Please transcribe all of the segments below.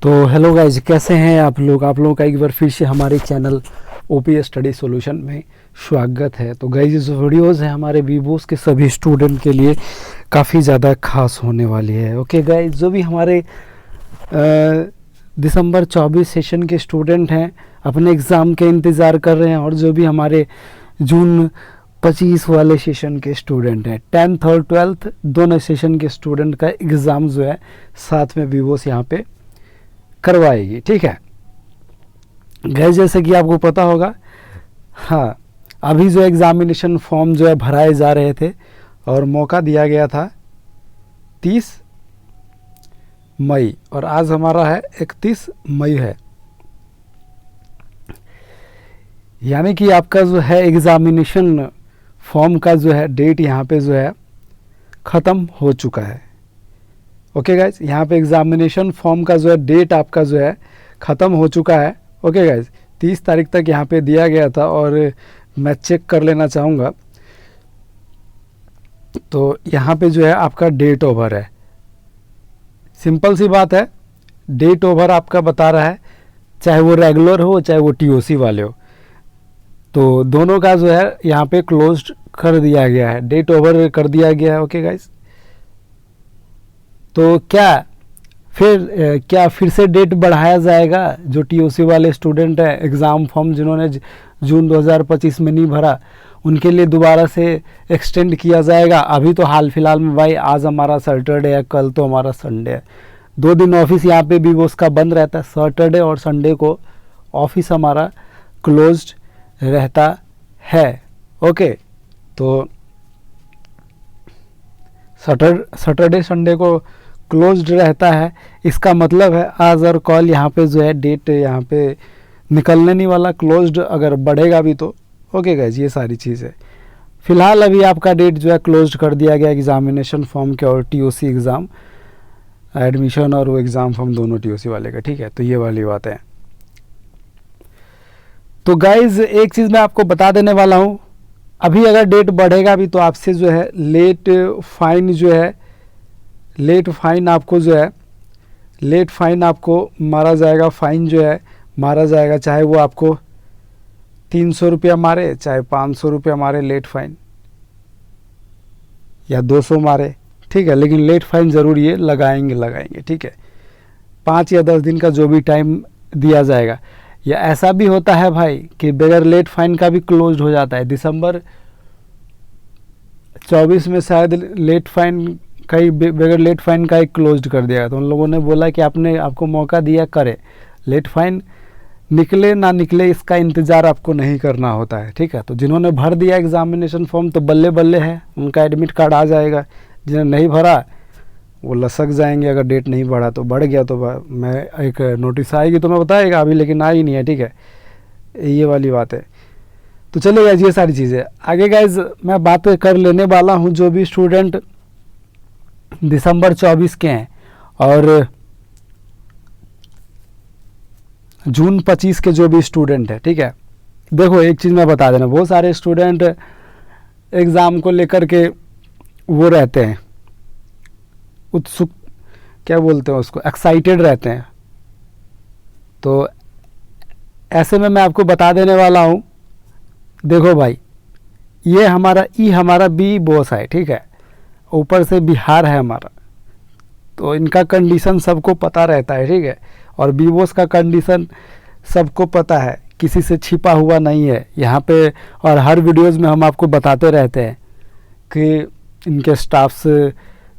तो hello guys, कैसे हैं आप लोगों का एक बार फिर से हमारे चैनल ओपी स्टडी सॉल्यूशन में स्वागत है। तो गाइज, जो वीडियोज़ है हमारे वीवोस के सभी स्टूडेंट के लिए काफ़ी ज़्यादा खास होने वाली है। ओके गाइज, जो भी हमारे दिसंबर 24 सेशन के स्टूडेंट हैं, अपने एग्ज़ाम के इंतज़ार कर रहे हैं, और जो भी हमारे जून 25 वाले सेशन के स्टूडेंट हैं, 10th और 12th दोनों सेशन के स्टूडेंट का एग्ज़ाम जो है साथ में वीवोस यहाँ पे करवाएगी। ठीक है गैस, जैसे कि आपको पता होगा, हाँ, अभी जो एग्ज़ामिनेशन फॉर्म जो है भराए जा रहे थे और मौका दिया गया था 30 मई, और आज हमारा है 31 मई है। यानी कि आपका जो है एग्ज़ामिनेशन फॉर्म का जो है डेट यहाँ पे जो है ख़त्म हो चुका है। ओके गाइज, यहाँ पे एग्ज़ामिनेशन फॉर्म का जो है डेट आपका जो है ख़त्म हो चुका है। ओके गाइज, 30 तारीख तक यहाँ पे दिया गया था, और मैं चेक कर लेना चाहूँगा। तो यहाँ पे जो है आपका डेट ओवर है। सिंपल सी बात है, डेट ओवर आपका बता रहा है, चाहे वो रेगुलर हो चाहे वो टीओसी वाले हो, तो दोनों का जो है यहाँ पे क्लोज्ड कर दिया गया है, डेट ओवर कर दिया गया है। ओके गाइज, तो क्या फिर से डेट बढ़ाया जाएगा? जो टीओसी वाले स्टूडेंट हैं, एग्ज़ाम फॉर्म जिन्होंने जून 2025 में नहीं भरा, उनके लिए दोबारा से एक्सटेंड किया जाएगा? अभी तो हाल फिलहाल में भाई, आज हमारा सैटरडे है, कल तो हमारा संडे है, 2 दिन ऑफिस यहाँ पे भी वो उसका बंद रहता है। सैटरडे और संडे को ऑफिस हमारा क्लोज्ड रहता है। ओके, तो सैटरडे संडे को क्लोज्ड रहता है। इसका मतलब है आज और कल यहाँ पे जो है डेट यहाँ पे निकलने नहीं वाला, क्लोज्ड अगर बढ़ेगा भी तो। ओके गाइज, ये सारी चीज़ है। फिलहाल अभी आपका डेट जो है क्लोज्ड कर दिया गया एग्ज़ामिनेशन फॉर्म के और टीओसी एग्ज़ाम एडमिशन, और वो एग्ज़ाम फॉर्म दोनों टीओसी वाले का। ठीक है, तो ये वाली बात है। तो गाइज, एक चीज़ मैं आपको बता देने वाला हूँ, अभी अगर डेट बढ़ेगा भी तो आपसे जो है लेट फाइन आपको मारा जाएगा। फाइन जो है मारा जाएगा, चाहे वो आपको 300 रुपया मारे, चाहे 500 रुपया मारे लेट फाइन, या 200 मारे। ठीक है, लेकिन लेट फाइन ज़रूर ये लगाएंगे। ठीक है, 5 या 10 दिन का जो भी टाइम दिया जाएगा। या ऐसा भी होता है भाई कि बगैर लेट फाइन का भी क्लोज्ड हो जाता है। दिसंबर 24 में शायद बगैर लेट फाइन का एक क्लोज्ड कर दिया, तो उन लोगों ने बोला कि आपको मौका दिया, करे लेट फाइन निकले ना निकले, इसका इंतज़ार आपको नहीं करना होता है। ठीक है, तो जिन्होंने भर दिया एग्ज़ामिनेशन फॉर्म तो बल्ले बल्ले है, उनका एडमिट कार्ड आ जाएगा। जिन्होंने नहीं भरा वो लसक जाएंगे। अगर डेट नहीं बढ़ा तो बढ़ गया तो मैं एक नोटिस आएगी तो मैं बताएगा, अभी लेकिन आई नहीं है। ठीक है, ये वाली बात है। तो चलिए गाइज, ये सारी चीज़ें आगे गाइज मैं बात कर लेने वाला हूँ। जो भी स्टूडेंट दिसंबर 24 के हैं और जून 25 के जो भी स्टूडेंट है, ठीक है, देखो एक चीज़ मैं बता देना, बहुत सारे स्टूडेंट एग्ज़ाम को लेकर के वो रहते हैं उत्सुक, क्या बोलते हैं उसको, एक्साइटेड रहते हैं। तो ऐसे में मैं आपको बता देने वाला हूँ, देखो भाई, ये हमारा बी बॉस है। ठीक है, ऊपर से बिहार है हमारा, तो इनका कंडीशन सबको पता रहता है। ठीक है, और बी बॉस का कंडीशन सबको पता है, किसी से छिपा हुआ नहीं है यहाँ पे। और हर वीडियोज़ में हम आपको बताते रहते हैं कि इनके स्टाफ्स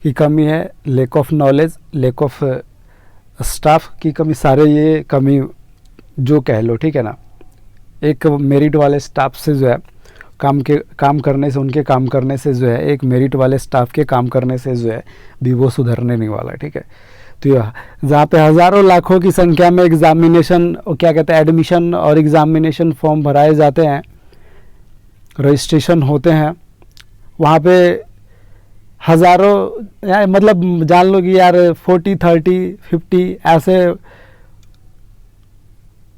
की कमी है, lack of knowledge, lack of staff की कमी, सारे ये कमी जो कह लो। ठीक है ना, एक मेरिट वाले स्टाफ से जो है उनके काम करने से जो है, एक मेरिट वाले स्टाफ के काम करने से जो है वीवो सुधरने नहीं वाला। ठीक है, तो जहाँ पे हज़ारों लाखों की संख्या में एग्ज़ामिनेशन, क्या कहते हैं, एडमिशन और एग्ज़ामिनेशन फॉर्म भराए जाते हैं, रजिस्ट्रेशन होते हैं, वहाँ पे हज़ारों, मतलब जान लो कि यार 40, 30, 50 ऐसे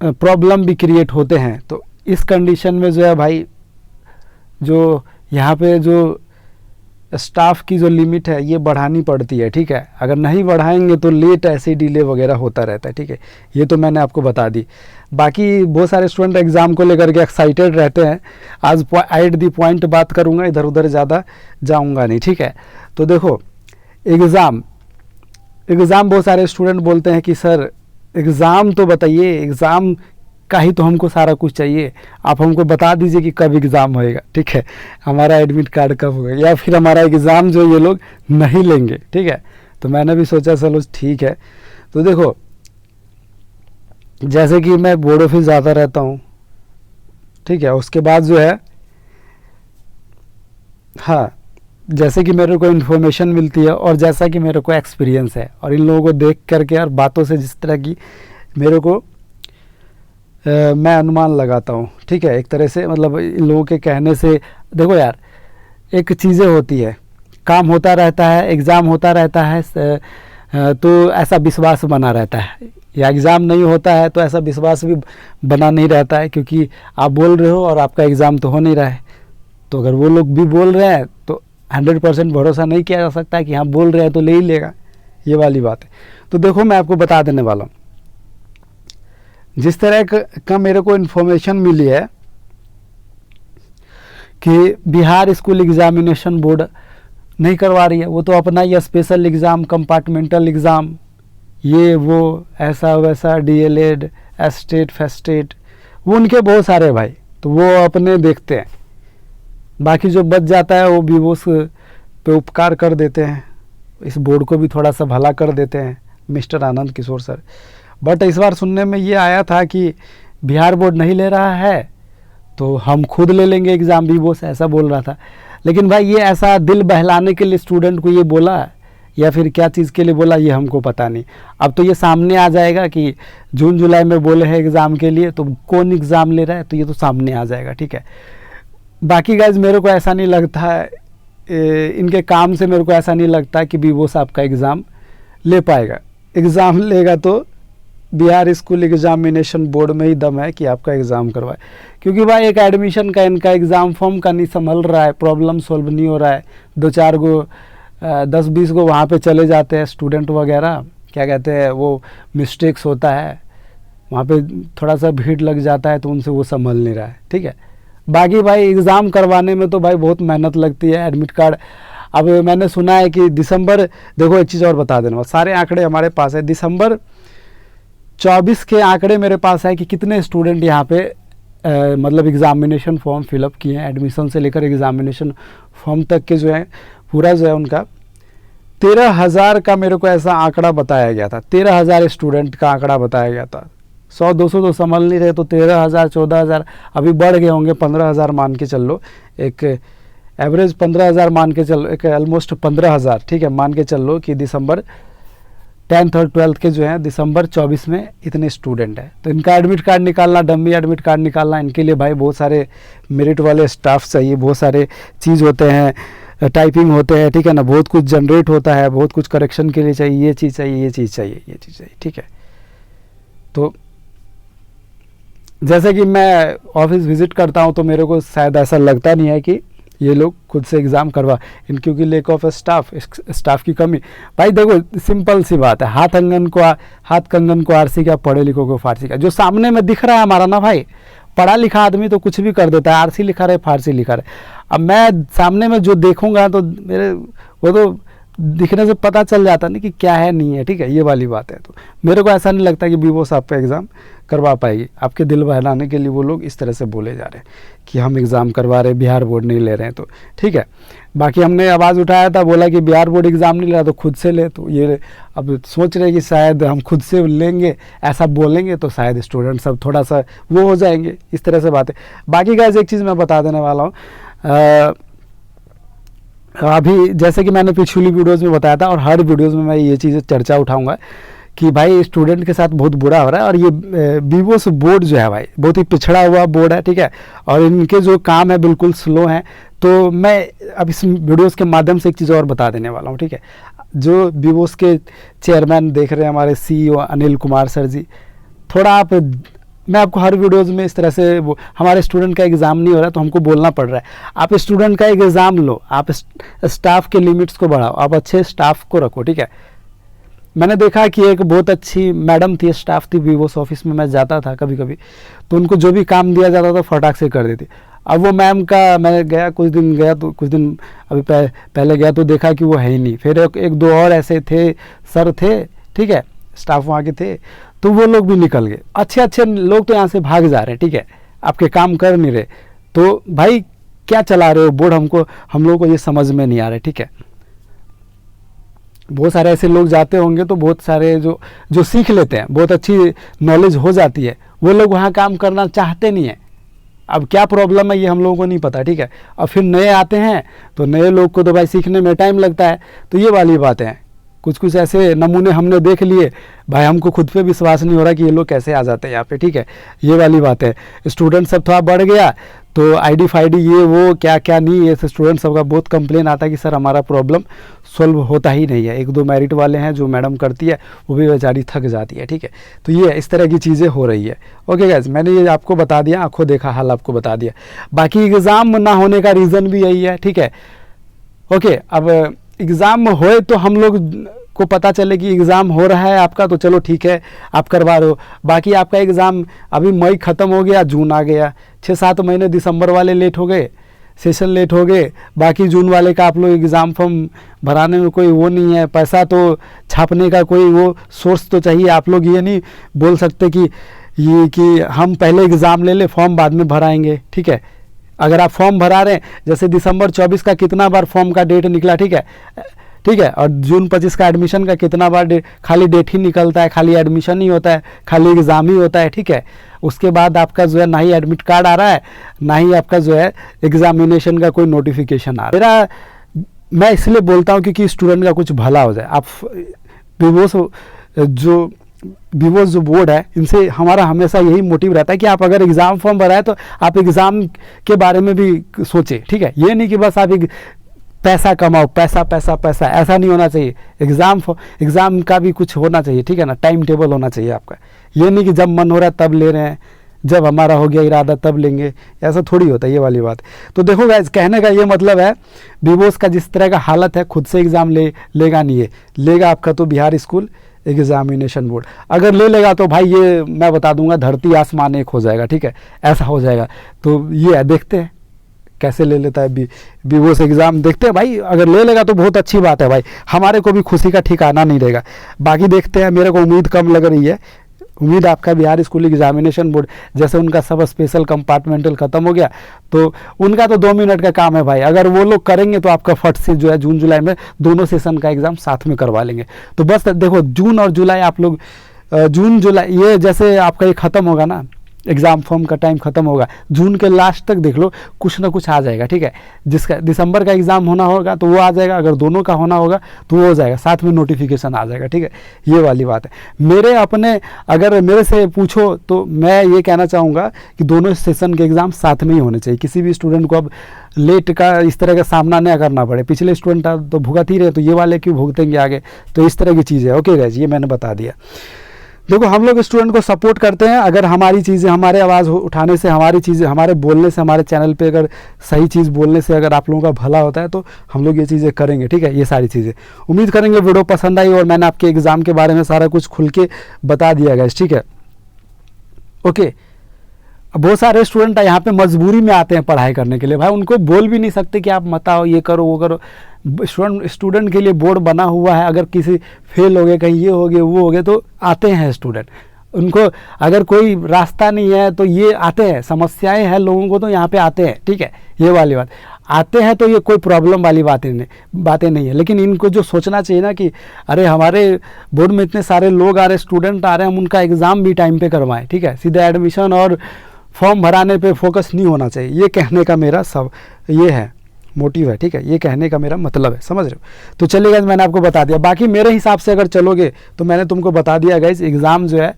प्रॉब्लम भी क्रिएट होते हैं। तो इस कंडीशन में जो है भाई, जो यहाँ पे जो स्टाफ की जो लिमिट है ये बढ़ानी पड़ती है, ठीक है। अगर नहीं बढ़ाएंगे तो लेट ऐसे डिले वगैरह होता रहता है, ठीक है। ये तो मैंने आपको बता दी। बाकी बहुत सारे स्टूडेंट एग्ज़ाम को लेकर के एक्साइटेड रहते हैं। आज एट दी पॉइंट बात करूँगा, इधर उधर ज़्यादा जाऊँगा नहीं, ठीक है। तो देखो एग्ज़ाम बहुत सारे स्टूडेंट बोलते हैं कि सर एग्ज़ाम तो बताइए, एग्ज़ाम का ही तो हमको सारा कुछ चाहिए, आप हमको बता दीजिए कि कब एग्ज़ाम होएगा, ठीक है, हमारा एडमिट कार्ड कब होगा, या फिर हमारा एग्ज़ाम जो ये लोग नहीं लेंगे, ठीक है। तो मैंने भी सोचा चलो ठीक है। तो देखो जैसे कि मैं बोर्ड ऑफिस जाता रहता हूँ, ठीक है, उसके बाद जो है हाँ, जैसे कि मेरे को इन्फॉर्मेशन मिलती है और जैसा कि मेरे को एक्सपीरियंस है और इन लोगों को देख करके और बातों से जिस तरह की मेरे को मैं अनुमान लगाता हूँ, ठीक है, एक तरह से मतलब इन लोगों के कहने से। देखो यार एक चीज़ें होती है, काम होता रहता है, एग्ज़ाम होता रहता है, तो ऐसा विश्वास बना रहता है, या एग्ज़ाम नहीं होता है तो ऐसा विश्वास भी बना नहीं रहता है, क्योंकि आप बोल रहे हो और आपका एग्ज़ाम तो हो नहीं रहा है। तो अगर वो लोग भी बोल रहे हैं तो 100% भरोसा नहीं किया जा सकता है कि हाँ बोल रहे हैं तो ले ही लेगा, ये वाली बात है। तो देखो मैं आपको बता देने वाला हूँ, जिस तरह का मेरे को इन्फॉर्मेशन मिली है कि बिहार स्कूल एग्जामिनेशन बोर्ड नहीं करवा रही है, वो तो अपना ये स्पेशल एग्ज़ाम, कंपार्टमेंटल एग्ज़ाम, ये वो ऐसा वैसा, DLED, एस्टेट फेस्टेट, वो उनके बहुत सारे भाई, तो वो अपने देखते हैं, बाकी जो बच जाता है वो भी वो पे उपकार कर देते हैं, इस बोर्ड को भी थोड़ा सा भला कर देते हैं mister Anand Kishore sir. But इस बार सुनने में ये आया था कि बिहार बोर्ड नहीं ले रहा है तो हम खुद ले लेंगे एग्ज़ाम, भी वो ऐसा बोल रहा था। लेकिन भाई ये ऐसा दिल बहलाने के लिए स्टूडेंट को ये बोला या फिर क्या चीज़ के लिए बोला ये हमको पता नहीं। अब तो ये सामने आ जाएगा कि जून जुलाई में बोले हैं एग्ज़ाम के लिए, तो कौन एग्ज़ाम ले रहा है तो ये तो सामने आ जाएगा, ठीक है। बाकी गाइज मेरे को ऐसा नहीं लगता है, इनके काम से मेरे को ऐसा नहीं लगता कि वीवो साहब का एग्ज़ाम ले पाएगा। एग्ज़ाम लेगा तो बिहार स्कूल एग्जामिनेशन बोर्ड में ही दम है कि आपका एग्ज़ाम करवाए, क्योंकि भाई एक एडमिशन का इनका एग्ज़ाम फॉर्म का नहीं संभल रहा है, प्रॉब्लम सॉल्व नहीं हो रहा है। 2-4 गो 10-20 गो वहाँ पे चले जाते हैं स्टूडेंट वगैरह, क्या कहते हैं वो मिस्टेक्स होता है, वहाँ पे थोड़ा सा भीड़ लग जाता है तो उनसे वो संभल नहीं रहा है, ठीक है। बाकी भाई एग्ज़ाम करवाने में तो भाई बहुत मेहनत लगती है। एडमिट कार्ड अब मैंने सुना है कि दिसंबर, देखो एक चीज़ और बता देना, सारे आंकड़े हमारे पास है, दिसंबर 24 के आंकड़े मेरे पास है कि कितने स्टूडेंट यहाँ पे मतलब एग्ज़ामिनेशन फॉर्म फिलअप किए हैं, एडमिशन से लेकर एग्ज़ामिनेशन फॉर्म तक के जो है पूरा जो है उनका 13,000 का मेरे को ऐसा आंकड़ा बताया गया था। 13,000 स्टूडेंट का आंकड़ा बताया गया था। 100-200 तो संभल नहीं रहे, तो 13,000 14,000 अभी बढ़ गए होंगे, 15,000 मान के चल लो, एक एवरेज 15,000 मान के चल लो, एक ऑलमोस्ट 15,000, ठीक है, मान के चल लो कि दिसंबर 10th और 12th के जो हैं दिसंबर 24 में इतने स्टूडेंट हैं। तो इनका एडमिट कार्ड निकालना, डमी एडमिट कार्ड निकालना, इनके लिए भाई बहुत सारे मेरिट वाले स्टाफ चाहिए, बहुत सारे चीज़ होते हैं, टाइपिंग होते हैं, ठीक है ना, बहुत कुछ जनरेट होता है, बहुत कुछ करेक्शन के लिए चाहिए, ये चीज़ चाहिए, ये चीज़ चाहिए, ये चीज़ चाहिए, ठीक है। तो जैसे कि मैं ऑफिस विज़िट करता हूँ तो मेरे को शायद ऐसा लगता नहीं है कि ये लोग खुद से एग्ज़ाम करवा, इन क्योंकि लेक ऑफ स्टाफ की कमी। भाई देखो सिंपल सी बात है, हाथ कंगन को आरसी का, पढ़े लिखों को फारसी का। जो सामने में दिख रहा है हमारा ना भाई, पढ़ा लिखा आदमी तो कुछ भी कर देता है, आरसी लिखा रहे फारसी लिखा रहे। अब मैं सामने में जो देखूंगा तो मेरे वो तो दिखने से पता चल जाता नहीं कि क्या है नहीं है, ठीक है, ये वाली बात है। तो मेरे को ऐसा नहीं लगता कि वीवो साहब पे एग्ज़ाम करवा पाएगी। आपके दिल बहलाने के लिए वो लोग इस तरह से बोले जा रहे हैं कि हम एग्ज़ाम करवा रहे, बिहार बोर्ड नहीं ले रहे हैं, तो ठीक है। बाकी हमने आवाज़ उठाया था, बोला कि बिहार बोर्ड एग्ज़ाम नहीं ले रहा तो खुद से ले, तो ये अब सोच रहे कि शायद हम खुद से लेंगे, ऐसा बोलेंगे तो शायद स्टूडेंट सब थोड़ा सा वो हो जाएंगे, इस तरह से बात है। बाकी गाइस एक चीज़ मैं बता देने वाला हूँ, अभी जैसे कि मैंने पिछली वीडियोस में बताया था और हर वीडियोस में मैं ये चीज़ें चर्चा उठाऊंगा कि भाई स्टूडेंट के साथ बहुत बुरा हो रहा है। और ये वीवो बोर्ड जो है भाई बहुत ही पिछड़ा हुआ बोर्ड है, ठीक है, और इनके जो काम है बिल्कुल स्लो हैं। तो मैं अब इस वीडियोस के माध्यम से एक चीज़ और बता देने वाला हूँ, ठीक है। जो वीवोस के चेयरमैन देख रहे हैं हमारे CEO अनिल कुमार सर जी, थोड़ा आप मैं आपको हर वीडियोज़ में इस तरह से हमारे स्टूडेंट का एग्ज़ाम नहीं हो रहा है तो हमको बोलना पड़ रहा है। आप स्टूडेंट का एक एग्ज़ाम लो, आप स्टाफ के लिमिट्स को बढ़ाओ, आप अच्छे स्टाफ को रखो, ठीक है। मैंने देखा कि एक बहुत अच्छी मैडम थी, स्टाफ थी, वीवोस ऑफिस में मैं जाता था कभी कभी, तो उनको जो भी काम दिया जाता था फटाक से कर देती। अब वो मैम का मैं गया कुछ दिन अभी पहले गया तो देखा कि वो है ही नहीं। फिर एक दो और ऐसे थे, सर थे, ठीक है, स्टाफ वहाँ के थे, तो वो लोग भी निकल गए। अच्छे अच्छे लोग तो यहाँ से भाग जा रहे हैं, ठीक है, आपके काम कर नहीं रहे। तो भाई क्या चला रहे हो बोर्ड, हम लोगों को ये समझ में नहीं आ रहा है, ठीक है। बहुत सारे ऐसे लोग जाते होंगे तो बहुत सारे जो सीख लेते हैं, बहुत अच्छी नॉलेज हो जाती है, वो लोग वहाँ काम करना चाहते नहीं है। अब क्या प्रॉब्लम है ये हम लोगों को नहीं पता, ठीक है। और फिर नए आते हैं तो नए लोग को तो भाई सीखने में टाइम लगता है। तो ये वाली बातें हैं, कुछ ऐसे नमूने हमने देख लिए भाई, हमको खुद पे विश्वास नहीं हो रहा कि ये लोग कैसे आ जाते हैं यहाँ पे, ठीक है। ये वाली बात है। स्टूडेंट सब थोड़ा बढ़ गया तो आईडी फाईडी ये वो क्या क्या नहीं, ये स्टूडेंट सबका बहुत कंप्लेन आता है कि सर हमारा प्रॉब्लम सॉल्व होता ही नहीं है। एक दो मेरिट वाले हैं जो मैडम करती है, वो भी बेचारी थक जाती है, ठीक है। तो ये इस तरह की चीज़ें हो रही है। ओके गाइस, मैंने ये आपको बता दिया, आंखों देखा हाल आपको बता दिया। बाकी एग्ज़ाम ना होने का रीज़न भी यही है, ठीक है। ओके, अब एग्ज़ाम होए तो हम लोग को पता चले कि एग्ज़ाम हो रहा है आपका, तो चलो ठीक है आप करवा रहे हो। बाकी आपका एग्ज़ाम अभी मई ख़त्म हो गया, जून आ गया, 6-7 महीने दिसंबर वाले लेट हो गए, सेशन लेट हो गए, बाकी जून वाले का आप लोग एग्ज़ाम फॉर्म भराने में कोई वो नहीं है, पैसा तो छापने का कोई वो सोर्स तो चाहिए। आप लोग ये नहीं बोल सकते कि हम पहले एग्ज़ाम ले ले, फॉर्म बाद में भराएंगे, ठीक है। अगर आप फॉर्म भरा रहे हैं, जैसे दिसंबर 24 का कितना बार फॉर्म का डेट निकला, ठीक है, और जून 25 का एडमिशन का कितना बार खाली डेट ही निकलता है, खाली एडमिशन ही होता है, खाली एग्ज़ाम ही होता है, ठीक है। उसके बाद आपका जो है ना ही एडमिट कार्ड आ रहा है, ना ही आपका जो है एग्जामिनेशन का कोई नोटिफिकेशन आ रहा है। मैं इसलिए बोलता हूँ क्योंकि स्टूडेंट का कुछ भला हो जाए। आप विवोस जो बोर्ड है, इनसे हमारा हमेशा यही मोटिव रहता है कि आप अगर एग्ज़ाम फॉर्म भराए तो आप एग्ज़ाम के बारे में भी सोचें, ठीक है। ये नहीं कि बस आप पैसा कमाओ, पैसा पैसा पैसा, ऐसा नहीं होना चाहिए। एग्ज़ाम का भी कुछ होना चाहिए, ठीक है ना, टाइम टेबल होना चाहिए आपका। ये नहीं कि जब मन हो रहा है तब ले रहे हैं, जब हमारा हो गया इरादा तब लेंगे, ऐसा थोड़ी होता है ये वाली बात। तो देखो गाइस, कहने का ये मतलब है, विवोस का जिस तरह का हालत है, खुद से एग्ज़ाम लेगा नहीं है, लेगा आपका तो बिहार स्कूल एग्जामिनेशन बोर्ड। अगर ले लेगा तो भाई ये मैं बता दूंगा, धरती आसमान एक हो जाएगा, ठीक है, ऐसा हो जाएगा। तो ये है, देखते हैं कैसे ले लेता है विवोस एग्ज़ाम, देखते हैं भाई। अगर ले लेगा तो बहुत अच्छी बात है भाई, हमारे को भी खुशी का ठिकाना नहीं रहेगा। बाकी देखते हैं, मेरे को उम्मीद कम लग रही है। उम्मीद आपका बिहार स्कूल एग्जामिनेशन बोर्ड, जैसे उनका सब स्पेशल कंपार्टमेंटल ख़त्म हो गया तो उनका तो 2 मिनट का काम है भाई। अगर वो लोग करेंगे तो आपका फट से जो है जून जुलाई में दोनों सेशन का एग्ज़ाम साथ में करवा लेंगे। तो बस देखो, जून और जुलाई आप लोग, जून जुलाई ये जैसे आपका ये ख़त्म होगा ना, एग्ज़ाम फॉर्म का टाइम ख़त्म होगा, जून के लास्ट तक देख लो कुछ ना कुछ आ जाएगा, ठीक है। जिसका दिसंबर का एग्ज़ाम होना होगा तो वो आ जाएगा, अगर दोनों का होना होगा तो वो हो जाएगा, साथ में नोटिफिकेशन आ जाएगा, ठीक है। ये वाली बात है। अगर मेरे से पूछो तो मैं ये कहना चाहूँगा कि दोनों सेशन के एग्ज़ाम साथ में ही होने चाहिए। किसी भी स्टूडेंट को अब लेट का इस तरह का सामना नहीं करना पड़े। पिछले स्टूडेंट तो भुगत ही रहे, तो ये वाले क्यों भुगतेंगे आगे। तो इस तरह की चीज़ है। ओके गाइस, ये मैंने बता दिया। देखो, हम लोग स्टूडेंट को सपोर्ट करते हैं। अगर हमारी चीज़ें, हमारे आवाज़ उठाने से, हमारी चीज़ें, हमारे बोलने से, हमारे चैनल पे अगर सही चीज़ बोलने से अगर आप लोगों का भला होता है तो हम लोग ये चीज़ें करेंगे, ठीक है। ये सारी चीज़ें उम्मीद करेंगे वीडियो पसंद आई और मैंने आपके एग्ज़ाम के बारे में सारा कुछ खुल के बता दिया गया, ठीक है। ओके, बहुत सारे स्टूडेंट यहाँ पे मजबूरी में आते हैं पढ़ाई करने के लिए, भाई उनको बोल भी नहीं सकते कि आप मत आओ, ये करो वो करो। स्टूडेंट के लिए बोर्ड बना हुआ है, अगर किसी फेल हो गए, कहीं ये हो गए वो हो गए, तो आते हैं स्टूडेंट। उनको अगर कोई रास्ता नहीं है तो ये आते हैं, समस्याएं हैं लोगों को तो यहाँ पे आते हैं, ठीक है। ये वाली बात, आते हैं तो ये कोई प्रॉब्लम वाली बातें नहीं है। लेकिन इनको जो सोचना चाहिए ना कि अरे हमारे बोर्ड में इतने सारे लोग आ रहे, स्टूडेंट आ रहे हैं, हम उनका एग्ज़ाम भी टाइम पे करवाएं, ठीक है। सीधे एडमिशन और फॉर्म भराने पे फोकस नहीं होना चाहिए। ये कहने का मेरा सब ये है, मोटिव है, ठीक है। ये कहने का मेरा मतलब है, समझ रहे हो। तो चलिए गाइस, मैंने आपको बता दिया। बाकी मेरे हिसाब से अगर चलोगे तो मैंने तुमको बता दिया गाइस, एग्ज़ाम जो है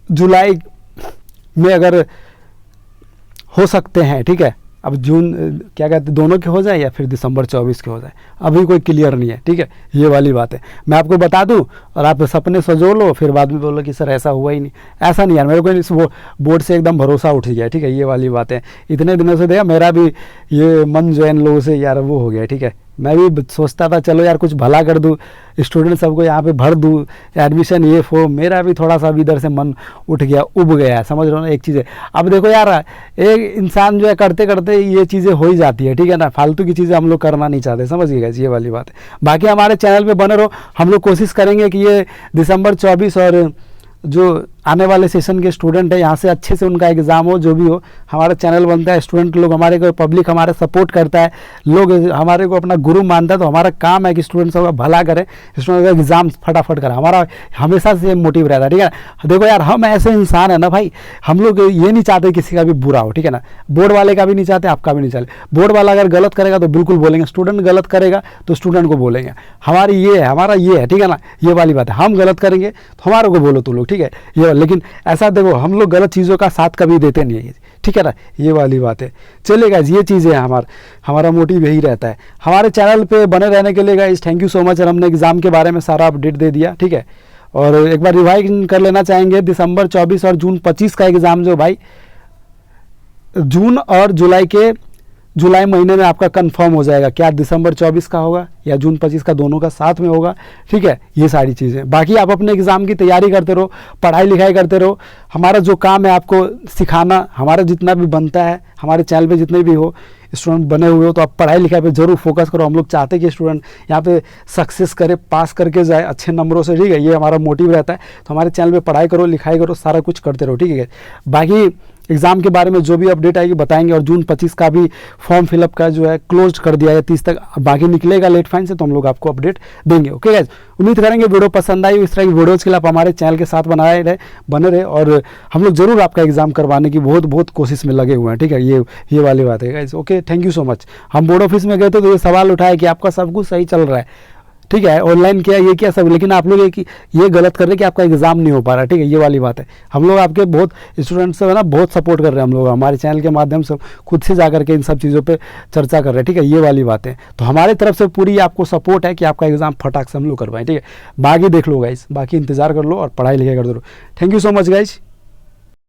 जुलाई में अगर हो सकते हैं, ठीक है। अब जून क्या कहते हैं, दोनों के हो जाए या फिर दिसंबर 24 के हो जाए, अभी कोई क्लियर नहीं है, ठीक है। ये वाली बात है, मैं आपको बता दूं। और आप सपने सजो लो, फिर बाद में बोलो कि सर ऐसा हुआ ही नहीं। ऐसा नहीं यार, मेरे को इस बोर्ड से एकदम भरोसा उठ गया, ठीक है, ये वाली बात है। इतने दिनों से देखा मेरा भी ये मन जो है इन लोगों से यार वो हो गया, ठीक है। मैं भी सोचता था चलो यार कुछ भला कर दूँ, स्टूडेंट सबको यहाँ पे भर दूँ एडमिशन ये फॉर्म, मेरा भी थोड़ा सा भी इधर से मन उठ गया, उब गया, समझ रहे हो ना एक चीज़ है। अब देखो यार, एक इंसान जो है करते करते ये चीज़ें हो ही जाती है, ठीक है ना, फालतू की चीज़ें हम लोग करना नहीं चाहते, समझ गए ये वाली बात है। बाकी हमारे चैनल पे बने रहो, हम लोग कोशिश करेंगे कि ये दिसंबर 24 और जो आने वाले सेशन के स्टूडेंट है यहाँ से अच्छे से उनका एग्ज़ाम हो, जो भी हो। हमारा चैनल बनता है, स्टूडेंट लोग हमारे को, पब्लिक हमारे सपोर्ट करता है, लोग हमारे को अपना गुरु मानता है, तो हमारा काम है कि स्टूडेंट सब का भला करें, स्टूडेंट का एग्ज़ाम फटाफट करें, हमारा हमेशा से मोटिव रहता है, ठीक है। देखो यार, हम ऐसे इंसान है ना भाई, हम लोग ये नहीं चाहते किसी का भी बुरा हो, ठीक है ना। बोर्ड वाले का भी नहीं चाहते, आपका भी नहीं चाहते। बोर्ड वाला अगर गलत करेगा तो बिल्कुल बोलेंगे, स्टूडेंट गलत करेगा तो स्टूडेंट को बोलेंगे। हमारी ये है, हमारा ये है, ठीक है ना, ये वाली बात है। हम गलत करेंगे तो हमारे को बोलो तो लोग, ठीक है ये। लेकिन ऐसा देखो, हम लोग गलत चीज़ों का साथ कभी देते नहीं है, ठीक है ना, ये वाली बात है। चलिए गाइस, ये चीज़ें हैं, हमारा मोटिव यही रहता है। हमारे चैनल पे बने रहने के लिए guys thank you so much. हमने एग्ज़ाम के बारे में सारा अपडेट दे दिया, ठीक है। और एक बार रिवाइज कर लेना चाहेंगे, दिसंबर 24 और जून 25 का एग्ज़ाम जो भाई जून और जुलाई महीने में आपका कंफर्म हो जाएगा, क्या दिसंबर 24 का होगा या जून 25 का, दोनों का साथ में होगा, ठीक है। ये सारी चीज़ें, बाकी आप अपने एग्ज़ाम की तैयारी करते रहो, पढ़ाई लिखाई करते रहो। हमारा जो काम है आपको सिखाना, हमारा जितना भी बनता है, हमारे चैनल पे जितने भी हो स्टूडेंट बने हुए हो, तो आप पढ़ाई लिखाई पे ज़रूर फोकस करो। हम लोग चाहते हैं कि स्टूडेंट यहाँ पे सक्सेस करे, पास करके जाए अच्छे नंबरों से, ठीक है, ये हमारा मोटिव रहता है। तो हमारे चैनल पे पढ़ाई करो, लिखाई करो, सारा कुछ करते रहो, ठीक है। बाकी एग्ज़ाम के बारे में जो भी अपडेट आएगी बताएंगे। और जून 25 का भी फॉर्म फिलअप का जो है क्लोज कर दिया है 30 तक, बाकी निकलेगा लेट फाइन से, तो हम लोग आपको अपडेट देंगे, ओके गाइस। उम्मीद करेंगे वीडियो पसंद आई। इस तरह की वीडियोज़ के लिए आप हमारे चैनल के साथ बने रहे और हम लोग ज़रूर आपका एग्ज़ाम करवाने की बहुत कोशिश में लगे हुए हैं, ठीक है, ये वाली बात है guys, okay. Thank you so much. हम बोर्ड ऑफिस में गए थे तो ये सवाल उठाया कि आपका सब कुछ सही चल रहा है, ठीक है, ऑनलाइन किया, ये क्या सब, लेकिन आप लोग ये गलत कर रहे हैं कि आपका एग्ज़ाम नहीं हो पा रहा, ठीक है, ये वाली बात है। हम लोग आपके बहुत स्टूडेंट्स से है ना बहुत सपोर्ट कर रहे हैं, हम लोग हमारे चैनल के माध्यम से खुद से जा करके इन सब चीज़ों पे चर्चा कर रहे हैं, ठीक है, ये वाली बात है। तो हमारे तरफ से पूरी आपको सपोर्ट है कि आपका एग्ज़ाम फटाक से हम लोग करवाएं, ठीक है। बाकी देख लो गाइस, बाकी इंतजार कर लो और पढ़ाई लिखाई कर दो। Thank you so much guys.